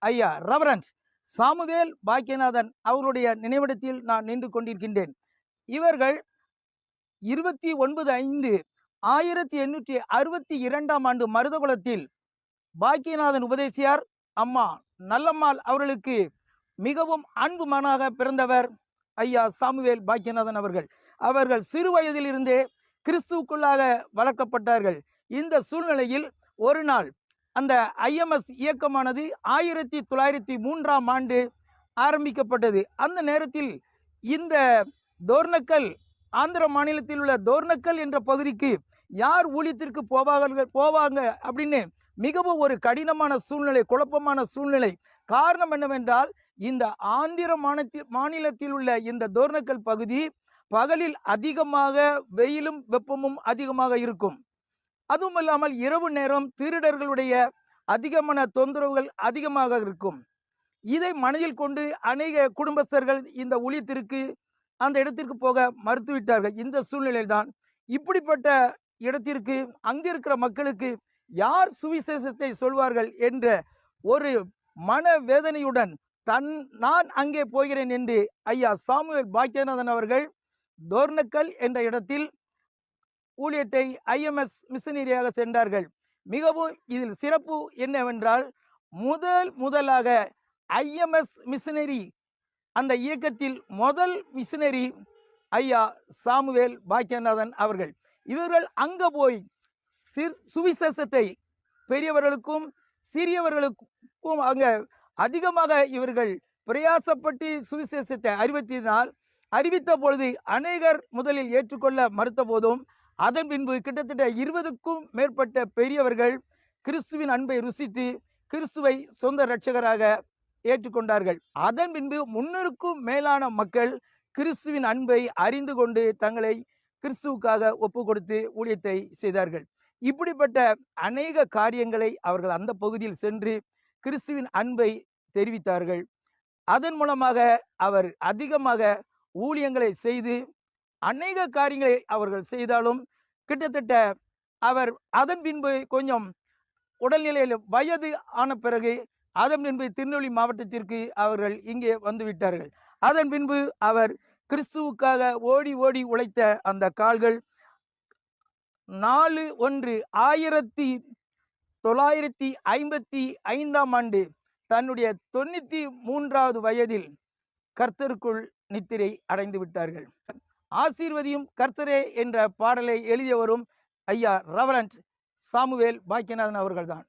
ஐயா reverence Samuel Bakkiyanathan அவர்களுடைய நினைவிடத்தில் நான் நின்று கொண்டிருக்கின்றேன். இவர்கள் 29/5/1862 மருதகுலத்தில் பாக்கியநாதன் உபதேசியார் அம்மா நல்லம்மாள் அவர்களுக்கு மிகவும் அன்பு மகனாக பிறந்தவர் ஐயா சாமுவேல் பாக்கியநாதன் அவர்கள். அவர்கள் சிறு வயதிலிருந்தே கிறிஸ்துவுக்குள்ளாக வளர்க்கப்பட்டார்கள். இந்த சூழ்நிலையில் ஒரு நாள் அந்த ஐஎம்எஸ் இயக்கமானது 1903 ஆரம்பிக்கப்பட்டது. அந்த நேரத்தில் இந்த தோர்னக்கல், ஆந்திர மாநிலத்தில் உள்ள தோர்னக்கல் என்ற பகுதிக்கு யார் ஊழியத்திற்கு போவாங்க அப்படின்னு மிகவும் ஒரு கடினமான சூழ்நிலை, குழப்பமான சூழ்நிலை. காரணம் என்னவென்றால், இந்த ஆந்திர மாநிலத்தில் உள்ள இந்த தோர்னக்கல் பகுதி பகலில் அதிகமாக வெயிலும் வெப்பமும் அதிகமாக இருக்கும். அதுவும் இல்லாமல் இரவு நேரம் திருடர்களுடைய அதிகமான தொந்தரவுகள் அதிகமாக இருக்கும். இதை மனதில் கொண்டு அநேக குடும்பஸ்தர்கள் இந்த ஊழியத்திற்கு அந்த இடத்திற்கு போக மறுத்துவிட்டார்கள். இந்த சூழ்நிலையில் தான் இப்படிப்பட்ட இடத்திற்கு அங்கிருக்கிற மக்களுக்கு யார் சுவிசேஷத்தை சொல்வார்கள் என்ற ஒரு மன வேதனையுடன் நான் அங்கே போகிறேன் என்று ஐயா சாமுவேல் பாக்கியநாதன் அவர்கள் தோர்னக்கல் என்ற இடத்தில் ஊழியத்தை ஐஎம்எஸ் மிஷனரியாக சென்றார்கள். மிகவும் இதில் சிறப்பு என்னவென்றால், முதலாக ஐஎம்எஸ் மிஷனரி அந்த இயக்கத்தில் முதல் மிஷனரி ஐயா சாமுவேல் பாக்கியநாதன் அவர்கள். இவர்கள் அங்க போய் சுவிசேஷத்தை பெரியவர்களுக்கும் சிறியவர்களுக்கும் அங்க அதிகமாக இவர்கள் பிரயாசப்பட்டு சுவிசேஷத்தை அறிவித்த பொழுது அநேகர் முதலில் ஏற்றுக்கொள்ள மறுத்த போதும் அதன் பின்பு கிட்டத்தட்ட 20க்கும் மேற்பட்ட பெரியவர்கள் கிறிஸ்துவின் அன்பை ருசித்து கிறிஸ்துவை சொந்த இரட்சகராக ஏற்றுக்கொண்டார்கள். அதன் பின்பு 300க்கும் மேலான மக்கள் கிறிஸ்துவின் அன்பை அறிந்து கொண்டு தங்களை கிறிஸ்துவுக்காக ஒப்பு கொடுத்து ஊழியத்தை செய்தார்கள். இப்படிப்பட்ட அநேக காரியங்களை அவர்கள் அந்த பகுதியில் சென்று கிறிஸ்துவின் அன்பை தெரிவித்தார்கள். அதன் மூலமாக அவர் அதிகமாக ஊழியங்களை செய்து அநேக காரியங்களை அவர்கள் செய்தாலும் கிட்டத்தட்ட அவர் அதன் பின்பு கொஞ்சம் உடல்நிலையில் வயது ஆன பிறகு அதன் பின்பு திருநெல்வேலி மாவட்டத்திற்கு அவர்கள் இங்கே வந்துவிட்டார்கள். அதன் பின்பு அவர் கிறிஸ்துவுக்காக ஓடி ஓடி உழைத்த அந்த கால்கள் 4/1/1955 தன்னுடைய 93வது வயதில் கர்த்தருக்குள் நித்திரை அடைந்து விட்டார்கள். ஆசீர்வதியும் கர்த்தரே என்ற பாடலை எழுதியவரும் ஐயா ரெவரன்ட் சாமுவேல் பாக்கியநாதன் அவர்கள்தான்.